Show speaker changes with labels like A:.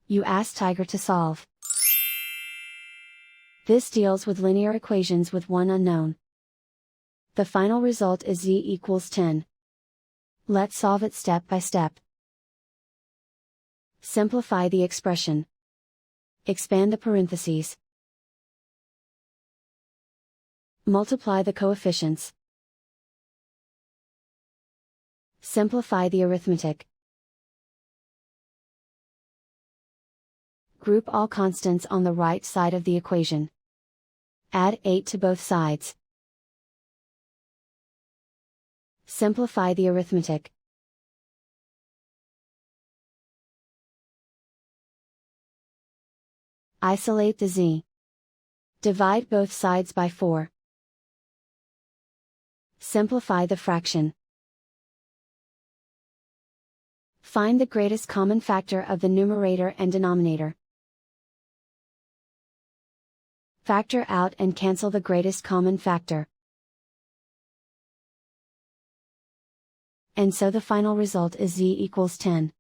A: You ask Tiger to solve. This deals with linear equations with one unknown. The final result is z equals 10. Let's solve it step by step. Simplify the expression. Expand the parentheses. Multiply the coefficients. Simplify the arithmetic. Group all constants on the right side of the equation. Add 8 to both sides. Simplify the arithmetic. Isolate the z. Divide both sides by 4. Simplify the fraction. Find the greatest common factor of the numerator and denominator. Factor out and cancel the greatest common factor. And so the final result is z equals 10.